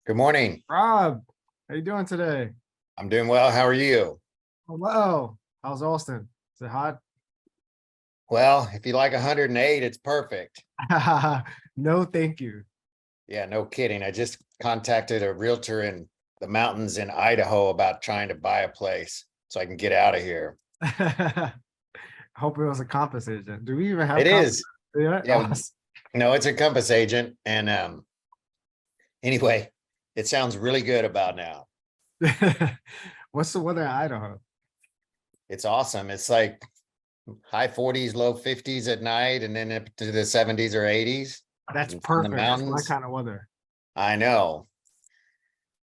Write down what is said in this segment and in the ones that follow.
Good morning. Rob, how you doing today? I'm doing well. How are you? Hello. How's Austin? Is it hot? Well, if you like 108, it's perfect. No, thank you. Yeah, no kidding. I just contacted a realtor in the mountains in Idaho about trying to buy a place so I can get out of here. Hope it was a compass agent. Do we even have It compass? is. Yeah. Yeah, no, it's a Compass agent. And anyway, it sounds really good about now. What's the weather in Idaho? It's awesome. It's like high 40s, low 50s at night, and then up to the 70s or 80s. That's It's in the perfect. That's my mountains. kind of weather. I know.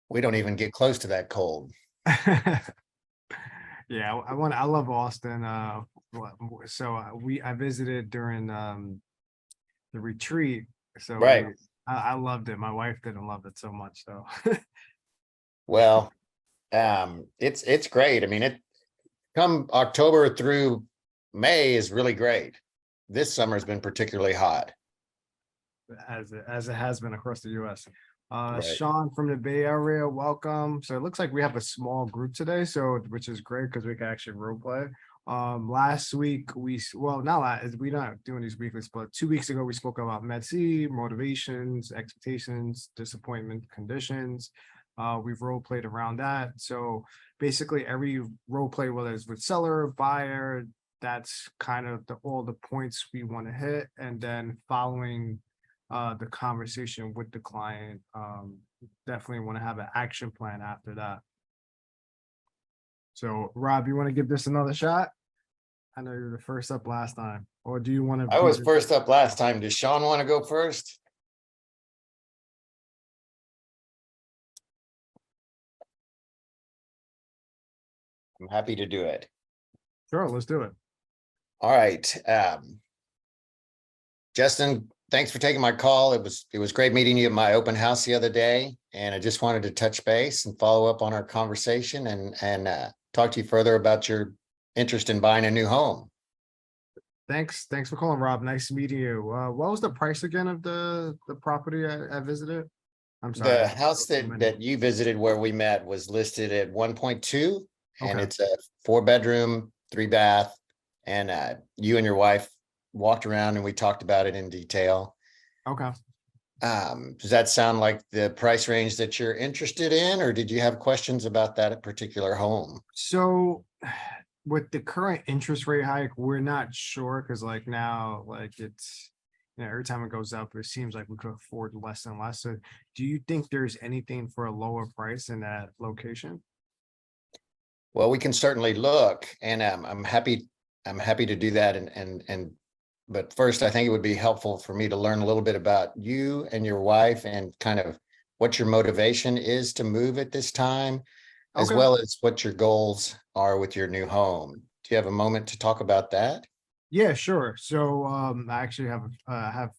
We don't even get close to that cold. Yeah, I love Austin. I visited during the retreat. So Right. I loved it. My wife didn't love it so much though. Well, it's great. I mean, it come October through May is really great. This summer has been particularly hot. As it has been across the US. Right. Sean from the Bay Area, welcome. So it looks like we have a small group today, so which is great because we can actually role play. Last week well, not last, we're not doing these weekly, but 2 weeks ago we spoke about MEDC, motivations, expectations, disappointment, conditions. We've role played around that. So basically every role play, whether it's with seller, buyer, that's kind of all the points we want to hit. And then following the conversation with the client, definitely want to have an action plan after that. So Rob, you want to give this another shot? I know you were the first up last time, or do you want to I be was first up last time. Does Sean want to go first? I'm happy to do it. sure? Let's do it. All right. Justin, thanks for taking my call. It was great meeting you at my open house the other day, and I just wanted to touch base and follow up on our conversation and talk to you further about your interest in buying a new home. Thanks for calling, Rob. Nice meeting you. What was the price again of the property I visited? I'm sorry, The there's house so that many. that you visited where we met was listed at 1.2, and Okay, it's a 4 bedroom, 3 bath. And you and your wife walked around and we talked about it in detail. okay. Does that sound like the price range that you're interested in, or did you have questions about that particular home? So with the current interest rate hike, we're not sure because like now, like it's every time it goes up, it seems like we could afford less and less. So do you think there's anything for a lower price in that location? Well, we can certainly look, and I'm happy to do that. But first, I think it would be helpful for me to learn a little bit about you and your wife and kind of what your motivation is to move at this time, as Okay. well as what your goals are with your new home. Do you have a moment to talk about that? Yeah, sure. So I actually have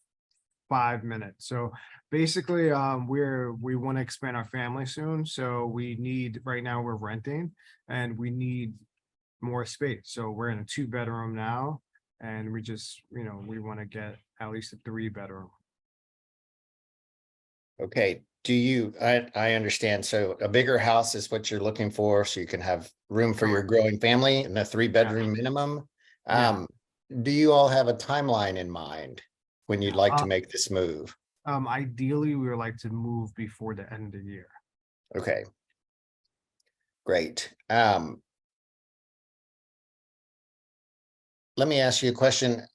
5 minutes. So basically, we want to expand our family soon. So we need right now we're renting and we need more space. So we're in a 2 bedroom now, and we just we want to get at least a 3 bedroom. Okay. I understand. So a bigger house is what you're looking for, so you can have room for your Correct. growing family and the three Yeah. bedroom minimum. Yeah. Um, do you all have a timeline in mind when you'd like to Uh, make this move? Ideally, we would like to move before the end of the year. Okay, great. Let me ask you a question.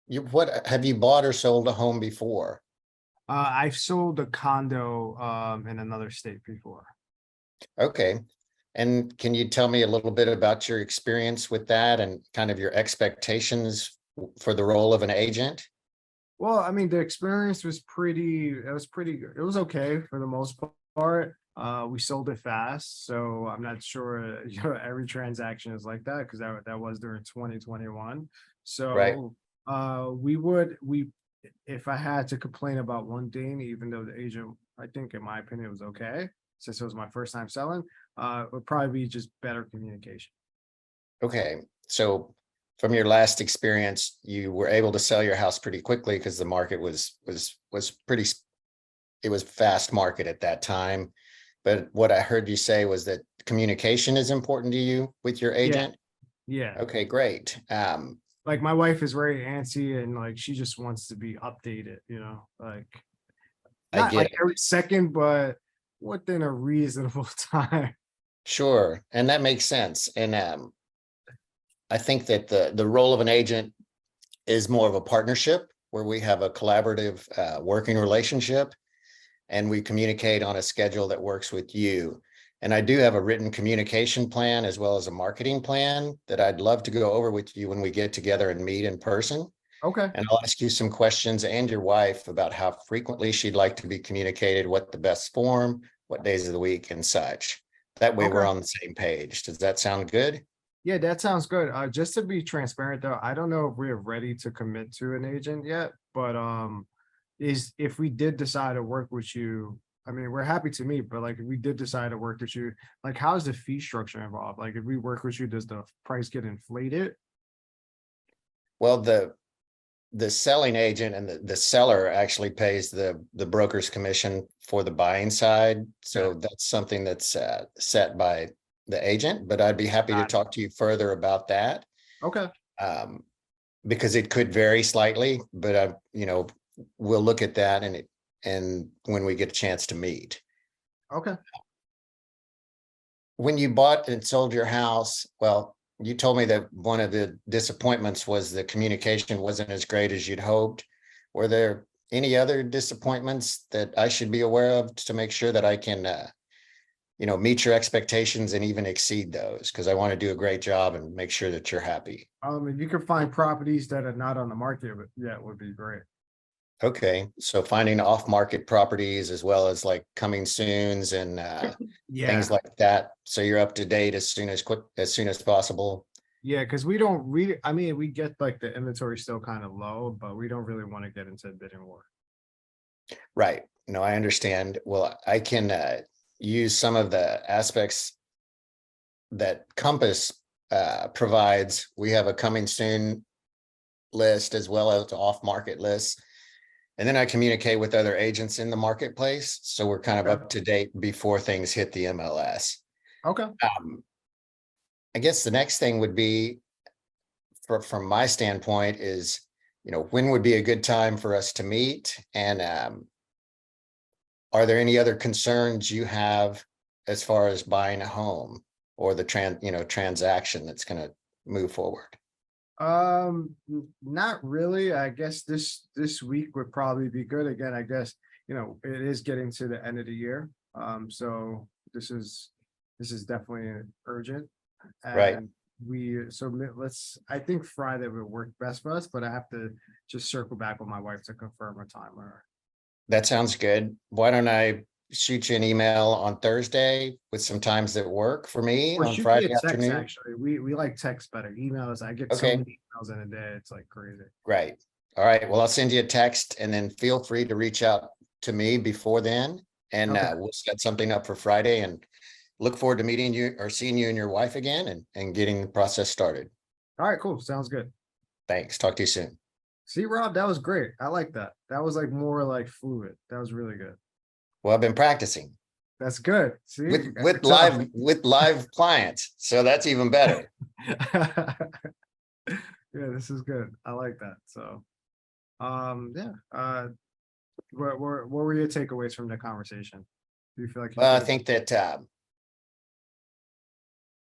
What have you bought or sold a home before? I've sold a condo in another state before. Okay. And can you tell me a little bit about your experience with that and kind of your expectations for the role of an agent? Well, I mean, the experience was pretty good. It was okay for the most part. We sold it fast, so I'm not sure, every transaction is like that because that was during 2021. Right. So, we if I had to complain about one thing, even though the agent, I think in my opinion, was okay, since it was my first time selling, it would probably be just better communication. Okay. So from your last experience, you were able to sell your house pretty quickly because the market was pretty it was fast market at that time. But what I heard you say was that communication is important to you with your Yeah, agent. yeah. Okay, great. Like my wife is very antsy and like she just wants to be updated, like I not get like it. every second, but within a reasonable time. Sure. And that makes sense. And I think that the role of an agent is more of a partnership where we have a collaborative working relationship and we communicate on a schedule that works with you. And I do have a written communication plan as well as a marketing plan that I'd love to go over with you when we get together and meet in person. Okay. And I'll ask you some questions and your wife about how frequently she'd like to be communicated, what the best form, what days of the week and such. That way we're Okay. on the same page. Does that sound good? Yeah, that sounds good. Just to be transparent though, I don't know if we're ready to commit to an agent yet, but is if we did decide to work with you, I mean, we're happy to meet, but like if we did decide to work with you, like how's the fee structure involved? Like if we work with you, does the price get inflated? Well, the selling agent and the seller actually pays the broker's commission for the buying side. Yeah. So that's something that's set by the agent, but I'd be happy to Got it. talk to you further about that. Okay. Um, because it could vary slightly, but we'll look at that and when we get a chance to meet. Okay. When you bought and sold your house, well, you told me that one of the disappointments was the communication wasn't as great as you'd hoped. Were there any other disappointments that I should be aware of to make sure that I can, meet your expectations and even exceed those? Because I want to do a great job and make sure that you're happy. If you can find properties that are not on the market yet would be great. Okay, so finding off-market properties as well as like coming soons and things Yeah. like that. So you're up to date as soon as possible. Yeah, because we don't really, I mean, we get like the inventory still kind of low, but we don't really want to get into a bidding war. Right. No, I understand. Well, I can use some of the aspects that Compass provides. We have a coming soon list as well as off-market lists. And then I communicate with other agents in the marketplace. So we're kind of Okay. up to date before things hit the MLS. Okay. I guess the next thing would be, from my standpoint, is, when would be a good time for us to meet? And are there any other concerns you have as far as buying a home or the transaction that's going to move forward? Not really. I guess this week would probably be good. Again, I guess, it is getting to the end of the year. So this is definitely urgent. Right. And I think Friday would work best for us, but I have to just circle back with my wife to confirm a time with her. That sounds good. Why don't I shoot you an email on Thursday with some times that work for me Or on shoot me a Friday text, afternoon? actually. We like text better. Emails, I get so Okay, many emails in a day, it's like crazy. great. All right. Well, I'll send you a text and then feel free to reach out to me before then. And Okay. we'll set something up for Friday and look forward to meeting you or seeing you and your wife again and getting the process started. All right, cool. Sounds good. Thanks. Talk to you soon. See, Rob, that was great. I like that. That was like more like fluid. That was really good. Well, I've been practicing That's good. See, with I with could tell. live with live clients, so that's even better. Yeah, this is good. I like that. So, yeah. What were your takeaways from the conversation? Do you feel like you Well, I did? think that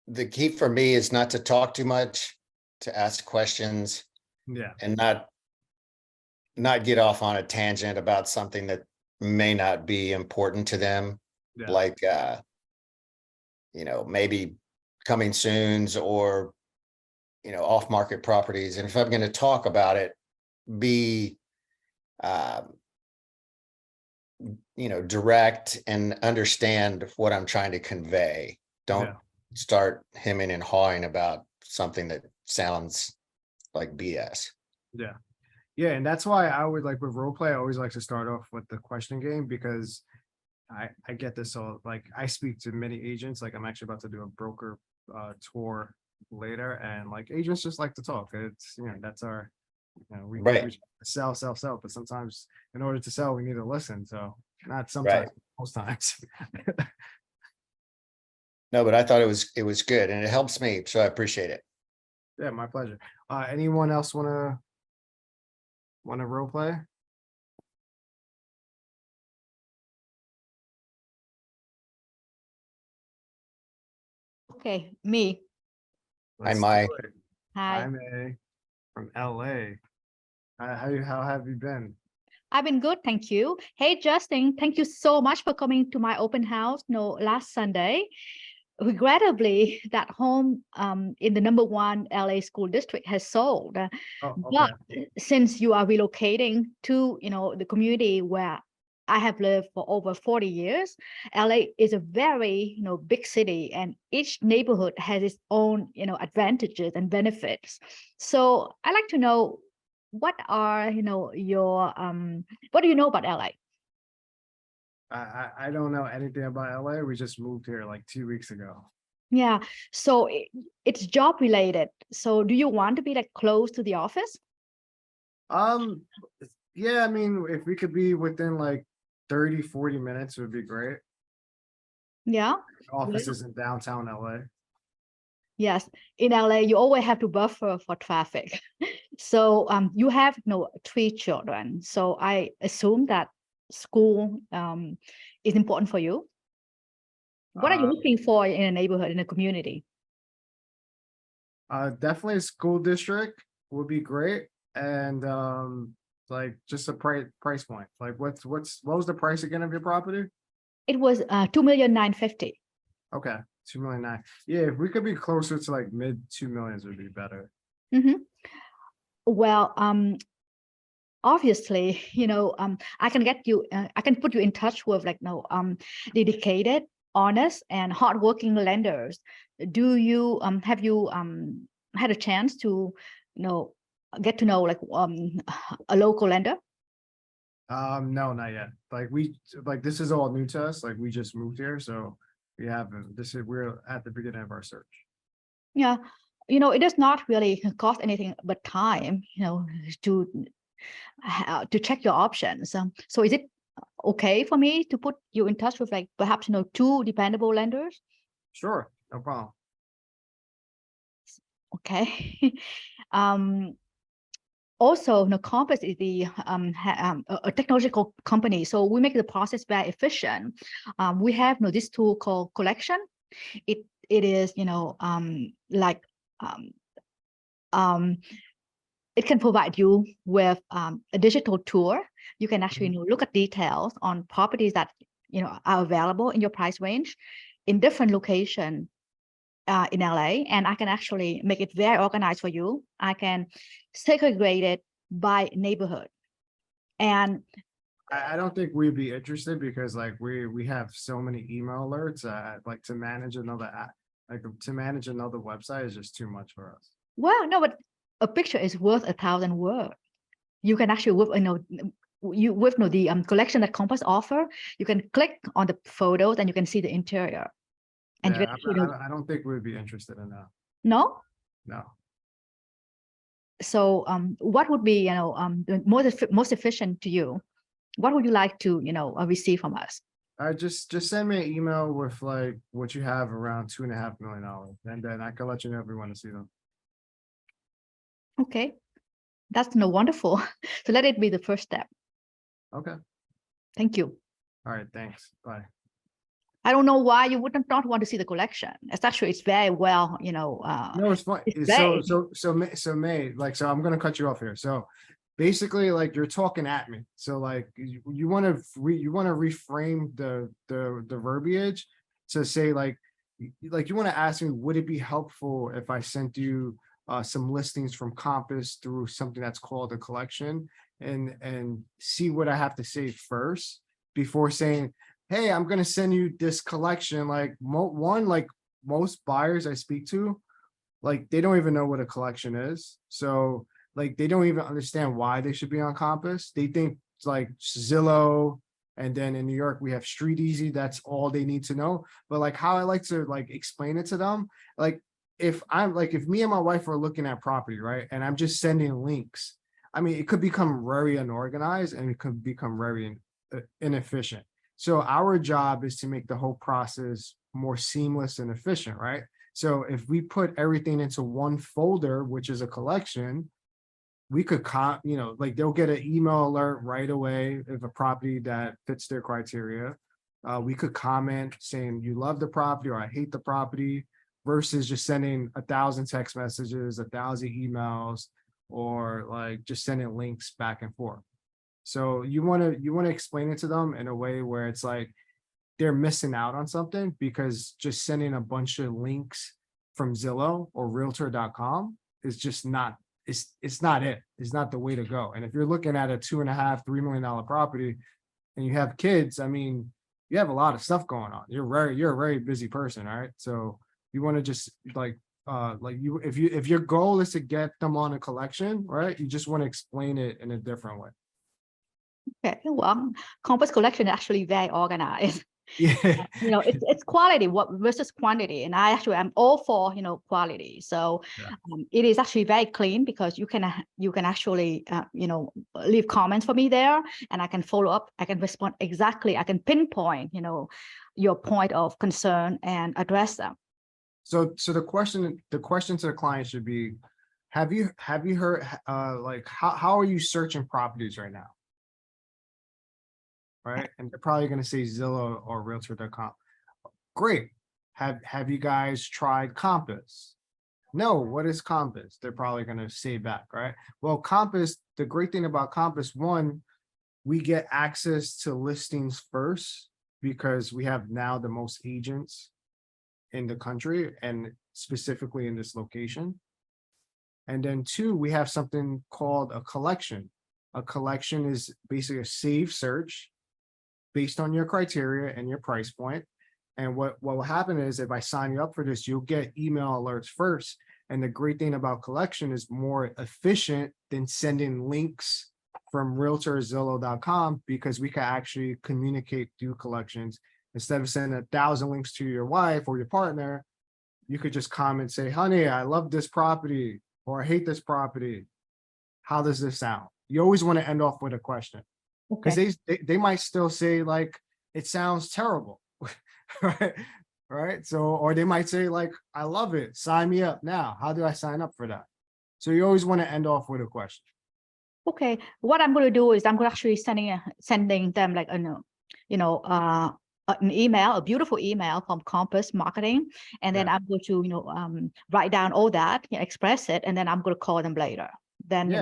the key for me is not to talk too much, to ask questions, Yeah, and not get off on a tangent about something that may not be important to them, yeah, like maybe coming soons or off market properties. And if I'm going to talk about it, be um, direct and understand what I'm trying to convey. Don't yeah, start hemming and hawing about something that sounds like BS. yeah. Yeah, and that's why I would like with role play, I always like to start off with the question game because I get this. So like I speak to many agents, like I'm actually about to do a broker tour later, and like agents just like to talk. It's that's our We Right, sell, but sometimes in order to sell, we need to listen. So not right. sometimes, most times. No, but I thought it was good and it helps me, so I appreciate it. Yeah, my pleasure. Anyone else wanna role play? Okay, me. Hi, Let's do my, it. Hi. I'm A from LA. How have you been? I've been good, thank you. Hey, Justin, thank you so much for coming to my open house, last Sunday. Regrettably, that home in the #1 LA school district has sold. Oh, But okay. since you are relocating to, the community where I have lived for over 40 years, LA is a very, big city, and each neighborhood has its own, advantages and benefits. So I like to know what are, what do you know about LA? I don't know anything about LA. We just moved here like 2 weeks ago. Yeah, so it's job related. So do you want to be like close to the office? Um, yeah, I mean, if we could be within like 30, 40 minutes, would be great. Yeah. Office is in downtown LA. Yes, in LA, you always have to buffer for traffic. So you have 3 children. So I assume that school is important for you. What are you Uh, looking for in a neighborhood, in a community? Definitely a school district would be great. And like just a price point. Like what was the price again of your property? It was 2,950,000. Okay, 2,900,000. Yeah, if we could be closer to like mid 2 millions would be better. Mhm. Well, obviously, I can get you, I can put you in touch with like dedicated, honest, and hardworking lenders. Do you have you had a chance to get to know like a local lender? No, not yet. Like this is all new to us. Like we just moved here, so we haven't. We're at the beginning of our search. Yeah, it does not really cost anything but time, to check your options. So is it okay for me to put you in touch with like perhaps 2 dependable lenders? Sure, no problem. Okay. um Also, Compass is the a technological company, so we make the process very efficient. We have this tool called Collection. It is like um, um, it can provide you with a digital tour. You can actually Mhm. look at details on properties that are available in your price range in different locations in LA, and I can actually make it very organized for you. I can segregate it by neighborhood. And I don't think we'd be interested because like we have so many email alerts. Like to manage another app, like to manage another website is just too much for us. well, no, but a picture is worth 1,000 words. You can actually with the collection that Compass offer, you can click on the photos and you can see the interior. And you Yeah, can actually, I don't think we'd be interested in that. no. No. So what would be the most efficient to you? What would you like to receive from us? I just send me an email with like what you have around $2.5 million, and then I can let you know if we want to see them. Okay, that's wonderful. So let it be the first step. Okay. Thank you. All right. Thanks. Bye. I don't know why you would not want to see the collection. It's very well, No, it's fine. it's So very, May, like, so I'm gonna cut you off here. So basically, like, you're talking at me. So like, you want to reframe the verbiage to say like you want to ask me, would it be helpful if I sent you some listings from Compass through something that's called a collection, and see what I have to say first before saying, hey, I'm gonna send you this collection. Like like most buyers I speak to, like they don't even know what a collection is. So like they don't even understand why they should be on Compass. They think it's like Zillow, and then in New York we have Street Easy. That's all they need to know. But like how I like to like explain it to them, like if me and my wife are looking at property, right, and I'm just sending links, I mean, it could become very unorganized and it could become very inefficient. So our job is to make the whole process more seamless and efficient, right? So if we put everything into one folder, which is a collection, we could, like they'll get an email alert right away if a property that fits their criteria. We could comment saying you love the property or I hate the property, versus just sending 1,000 text messages, 1,000 emails, or like just sending links back and forth. So you want to explain it to them in a way where it's like they're missing out on something, because just sending a bunch of links from Zillow or realtor.com is just not, it's not it. It's not the way to go. And if you're looking at a $2.5, $3 million property and you have kids, I mean, you have a lot of stuff going on. You're a very busy person, all right? So you want to just if your goal is to get them on a collection, right? You just want to explain it in a different way. Okay, well, Compass collection is actually very organized. Yeah. It's quality versus quantity, and I actually am all for quality. So it is actually very clean, because you can actually leave comments for me there, and I can follow up. I can respond exactly. I can pinpoint your point of concern and address them. So the question to the client should be, have you heard like how are you searching properties right now? Right? And they're probably going to say Zillow or realtor.com. Great. Have you guys tried Compass? No, what is Compass? They're probably going to say back, right? Well, Compass, the great thing about Compass, one, we get access to listings first because we have now the most agents in the country, and specifically in this location. And then two, we have something called a collection. A collection is basically a saved search based on your criteria and your price point. And what will happen is, if I sign you up for this, you'll get email alerts first. And the great thing about collection is more efficient than sending links from realtorzillow.com, because we can actually communicate through collections. Instead of sending 1,000 links to your wife or your partner, you could just comment, say, honey, I love this property, or I hate this property. How does this sound? You always want to end off with a question, because they might still say like, it sounds terrible, right? So, or they might say like, I love it, sign me up now. How do I sign up for that? So you always want to end off with a question. Okay, what I'm going to do is I'm actually sending them like an email, a beautiful email from Compass Marketing, and then I'm going to write down all that, express it, and then I'm going to call them later. Then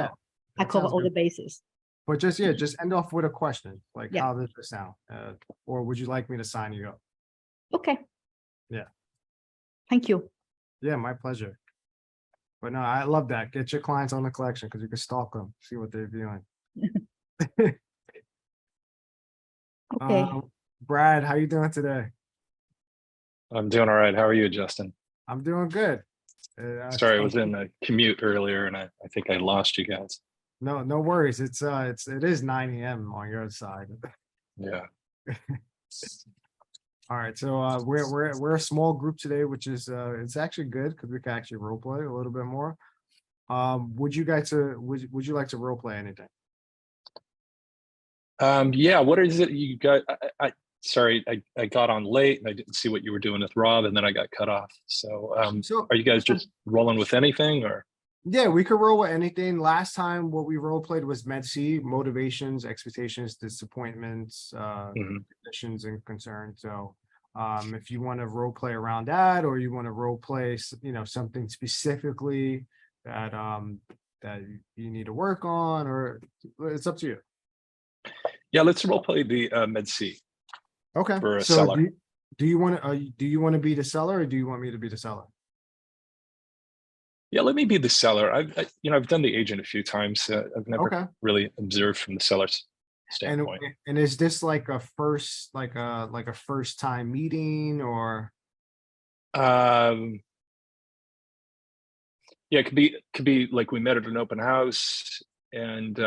I cover all the bases. But just end off with a question, like, how does this sound? Or would you like me to sign you up? Okay. Yeah. Thank you. Yeah, my pleasure. But no, I love that. Get your clients on the collection, because you can stalk them, see what they're doing. Okay. Brad, how you doing today? I'm doing all right. How are you, Justin? I'm doing good. Sorry, I was in a commute earlier and I think I lost you guys. No worries. It is 9 a.m. on your side. Yeah. All right. So we're a small group today, which is it's actually good because we can actually role play a little bit more. Would you like to role play anything? Yeah, what is it you got? Sorry, I got on late and I didn't see what you were doing with Rob, and then I got cut off. So are you guys just rolling with anything, or? Yeah, we could roll with anything. Last time what we role played was Med-C, motivations, expectations, disappointments, conditions, and concerns. So if you want to role play around that, or you want to role play something specifically that that you need to work on, or it's up to you. Yeah, let's role play the Med-C. Okay. For a so seller. Do you want to be the seller, or do you want me to be the seller? Yeah, let me be the seller. I've done the agent a few times. I've never really observed from the seller's standpoint. And is this like a first time meeting, or? Yeah, it could be like we met at an open house, and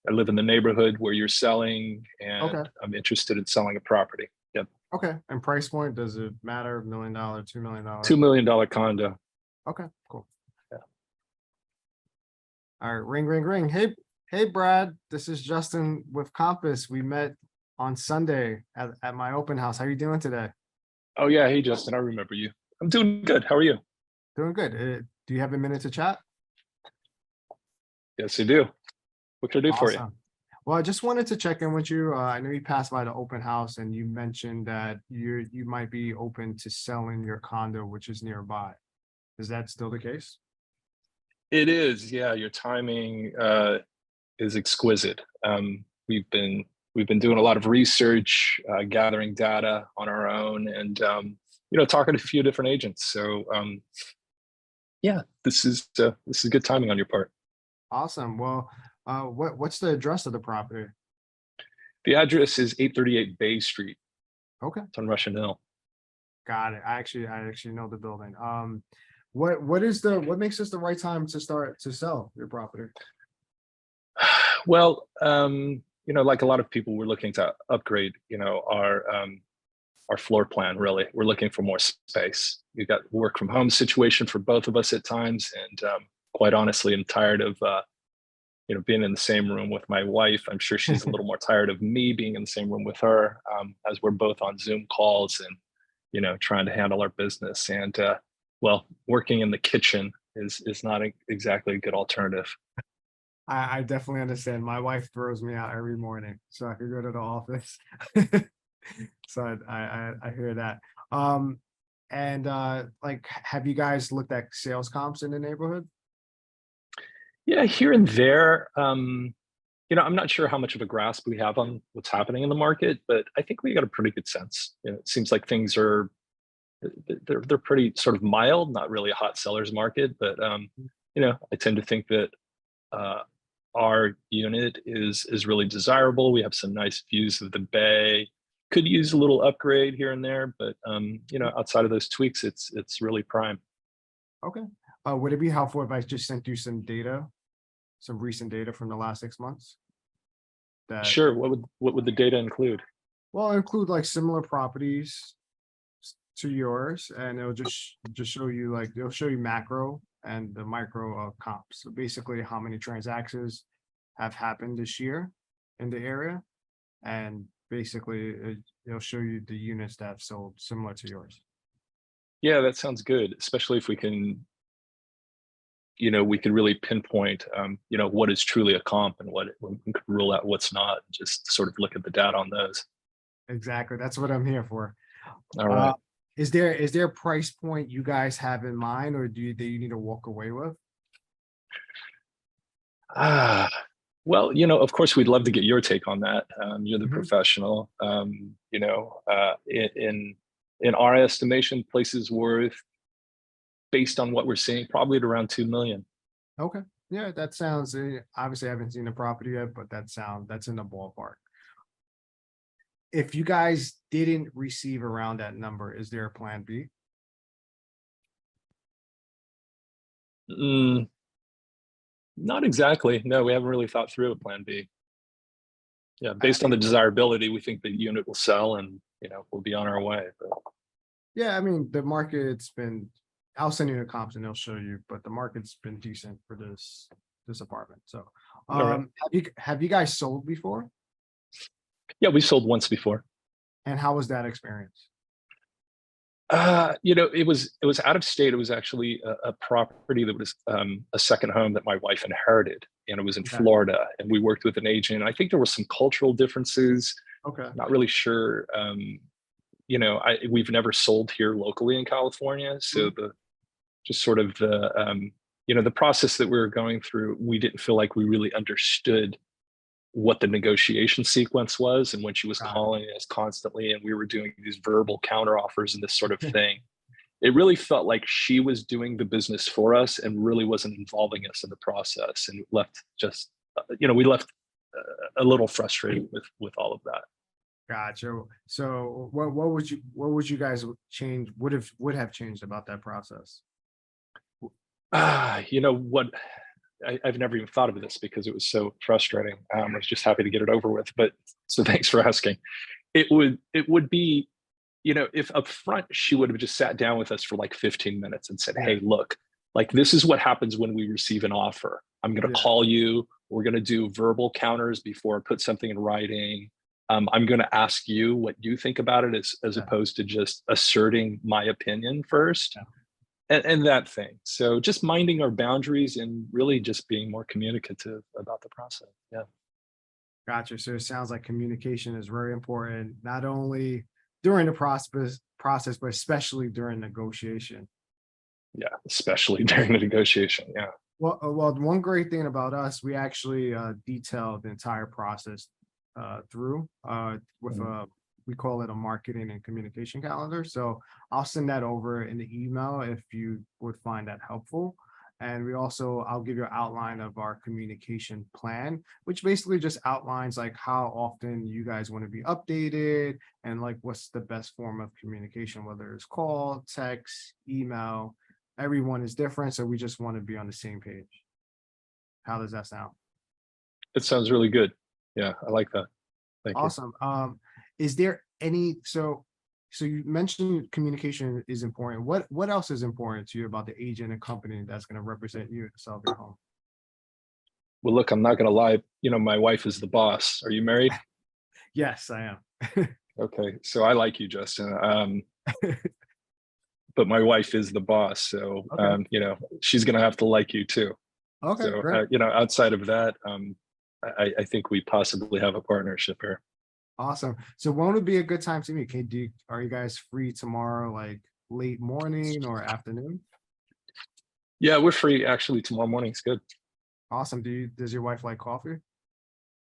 I live in the neighborhood where you're selling, and I'm interested in selling a property. Yep. Okay. And price point, does it matter? $1 million, $2 million? $2 million condo. Okay, cool. Yeah. All right, ring, ring, ring. Hey, Hey, Brad, this is Justin with Compass. We met on Sunday at my open house. How are you doing today? Oh yeah, hey Justin, I remember you. I'm doing good. How are you? Doing good. Do you have a minute to chat? Yes, I do. What can I do for you? Awesome. Well, I just wanted to check in with you. I know you passed by the open house and you mentioned that you might be open to selling your condo, which is nearby. Is that still the case? It is. Yeah, your timing is exquisite. We've been doing a lot of research, gathering data on our own, and talking to a few different agents. So yeah, this is good timing on your part. Awesome. Well, what's the address of the property? The address is 838 Bay Street. Okay, It's on Russian Hill. got it. I actually know the building. What makes this the right time to start to sell your property? Well, like a lot of people, we're looking to upgrade, our floor plan. Really, we're looking for more space. We've got work from home situation for both of us at times, and quite honestly, I'm tired of being in the same room with my wife. I'm sure she's a little more tired of me being in the same room with her, as we're both on Zoom calls and trying to handle our business. And well, working in the kitchen is not exactly a good alternative. I definitely understand. My wife throws me out every morning, so I could go to the office. So I hear that. And like, have you guys looked at sales comps in the neighborhood? Yeah, here and there. I'm not sure how much of a grasp we have on what's happening in the market, but I think we got a pretty good sense. It seems like things are they're pretty sort of mild, not really a hot seller's market, but I tend to think that our unit is really desirable. We have some nice views of the bay. Could use a little upgrade here and there, but outside of those tweaks, it's really prime. Okay. Would it be helpful if I just sent you some data, some recent data from the last 6 months? Sure. What would the data include? Well, include like similar properties to yours, and it'll just show you, like, it'll show you macro and the micro comps. So basically how many transactions have happened this year in the area, and basically it'll show you the units that have sold similar to yours. Yeah, that sounds good, especially if we can really pinpoint what is truly a comp and what we can rule out what's not, just sort of look at the data on those. Exactly, that's what I'm here for. All right. Is there a price point you guys have in mind, or do you need to walk away with? Well, of course, we'd love to get your take on that. You're the Mhm. professional. In our estimation, places worth, based on what we're seeing, probably at around 2 million. Okay, yeah, that sounds, obviously I haven't seen the property yet, but that's in the ballpark. If you guys didn't receive around that number, is there a plan B? Not exactly. No, we haven't really thought through a plan B. Yeah, I based on mean, the desirability, we think the unit will sell, and we'll be on our way. But yeah, I mean, the market's been, I'll send you the comps and they'll show you, but the market's been decent for this apartment. So all right. have you guys sold before? Yeah, we sold once before. And how was that experience? It was out of state. It was actually a property that was a second home that my wife inherited, and it was in Okay. Florida. And we worked with an agent. I think there were some cultural differences. Okay. Not really sure. We've never sold here locally in California, so the process that we were going through, we didn't feel like we really understood what the negotiation sequence was. And when she was calling us constantly and we were doing these verbal counter offers and this sort of thing, it really felt like she was doing the business for us and really wasn't involving us in the process, and we left a little frustrated with all of that. Gotcha. So what would you guys change, would have changed about that process? What I've never even thought of this because it was so frustrating. I was just happy to get it over with. But so thanks for asking. It would be, if up front she would have just sat down with us for like 15 minutes and said, "Hey, look, like this is what happens when we receive an offer. I'm going to call you. We're going to do verbal counters before I put something in writing. I'm going to ask you what you think about it as opposed to just asserting my opinion first. And that thing. So just minding our boundaries and really just being more communicative about the process. Yeah. Gotcha. So it sounds like communication is very important, not only during the process, but especially during negotiation. Yeah, especially during the negotiation. Yeah. Well, one great thing about us, we actually detailed the entire process through with we call it a marketing and communication calendar. So I'll send that over in the email if you would find that helpful. And I'll give you an outline of our communication plan, which basically just outlines like how often you guys want to be updated and like what's the best form of communication, whether it's call, text, email. Everyone is different, so we just want to be on the same page. How does that sound? It sounds really good. Yeah, I like that. Thank you. Awesome. Is there any, so you mentioned communication is important. What else is important to you about the agent and company that's going to represent you to sell your home? Well, look, I'm not going to lie. You know, my wife is the boss. Are you married? Yes, I am. Okay, so I like you, Justin. But my wife is the boss, so Okay. you know, she's going to have to like you too. Okay, So great. you know, outside of that, I think we possibly have a partnership here. Awesome. So when would be a good time to meet? Are you guys free tomorrow, like late morning or afternoon? Yeah, we're free actually. Tomorrow morning's good. Awesome. Does your wife like coffee?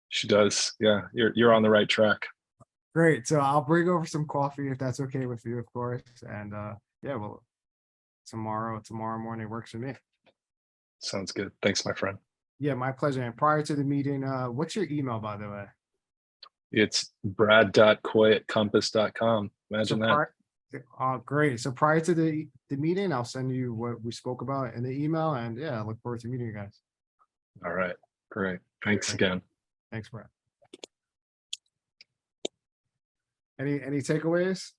She does. Yeah, you're on the right track. Great. So I'll bring over some coffee if that's okay with you, of course. And yeah, well, tomorrow morning works for me. Sounds good. Thanks, my friend. Yeah, my pleasure. And prior to the meeting, what's your email, by the way? It's brad.coy@compass.com. Imagine that. Great. So prior to the meeting, I'll send you what we spoke about in the email. And yeah, I look forward to meeting you guys. All right. Great. Thanks again. Thanks, Brad. Any takeaways?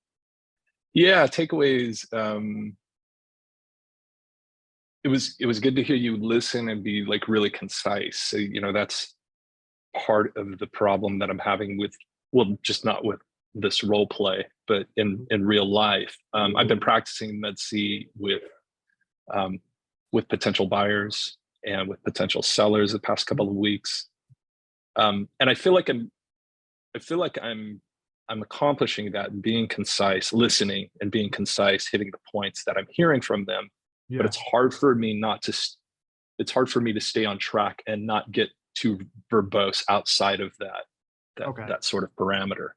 Yeah, takeaways. It was good to hear you listen and be like really concise. So, you know, that's part of the problem that I'm having with, well, just not with this role play, but in real life. I've been practicing MedC with potential buyers and with potential sellers the past couple of weeks. And I feel like I'm accomplishing that, being concise, listening and being concise, hitting the points that I'm hearing from them. Yeah. But it's hard for me to stay on track and not get too verbose outside of that sort of parameter.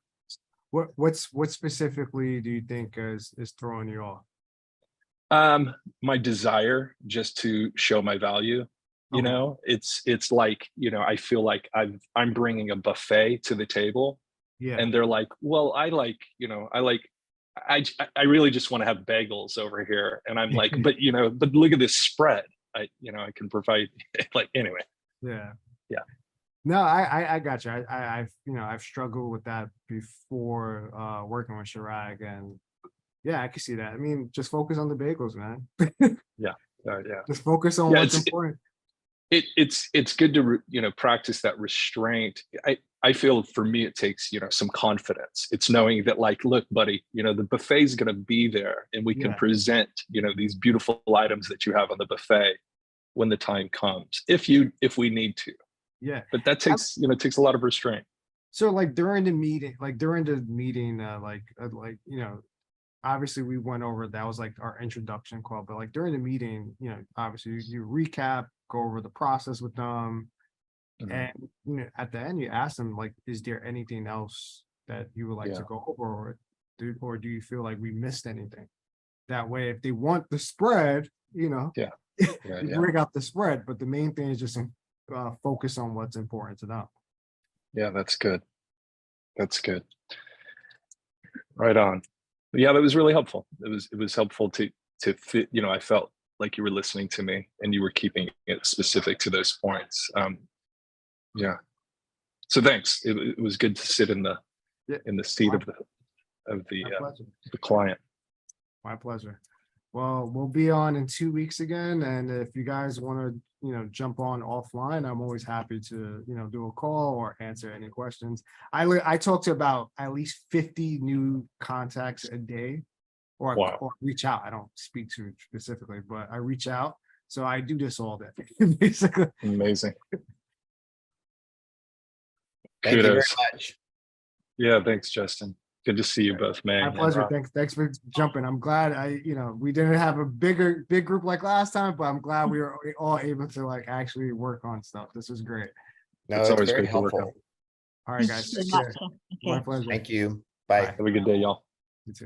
What specifically do you think is throwing you off? My desire just to show my value. You know, it's like, you know, I feel like I'm bringing a buffet to the table. Yeah. And they're like, well, I really just want to have bagels over here. And I'm like, but look at this spread. I can provide like, anyway. Yeah. Yeah. No, I got you. I've struggled with that before working with Chirag, and yeah, I can see that. I mean, just focus on the bagels, man. Yeah. Just focus on what's important. It's good to practice that restraint. I feel for me it takes some confidence. It's knowing that, like, look, buddy, the buffet is going to be there, and we can present these beautiful items that you have on the buffet when the time comes, if we need to. Yeah, but that takes takes a lot of restraint. So like during the meeting, obviously we went over, that was like our introduction call, but like during the meeting, obviously you recap, go over the process with them. And at the end you ask them, like, is there anything else that you would like to go over, or do you feel like we missed anything? That way, if they want the spread, you bring out the spread, but the main thing is just focus on what's important to them. Yeah, that's good. Right on. Yeah, that was really helpful. It was helpful to fit, I felt like you were listening to me and you were keeping it specific to those points. Yeah. So thanks. It was good to sit in the seat of the client. My pleasure. Well, we'll be on in 2 weeks again, and if you guys want to, jump on offline, I'm always happy to, do a call or answer any questions. I talk to about at least 50 new contacts a day, or, Wow. or reach out. I don't speak to specifically, but I reach out. So I do this all day, basically. Amazing. Thank you very Kudos. much. Yeah, thanks, Justin. Good to see you both, May. My and pleasure. Rob. Thanks for jumping. I'm glad we didn't have a big group like last time, but I'm glad we were all able to like actually work on stuff. This was great. No, It's it's always very great to work on. helpful. All right, Thank guys. you very Take much. care. My Okay. pleasure. Thank you. Bye. Bye. Have a good day, y'all. You too.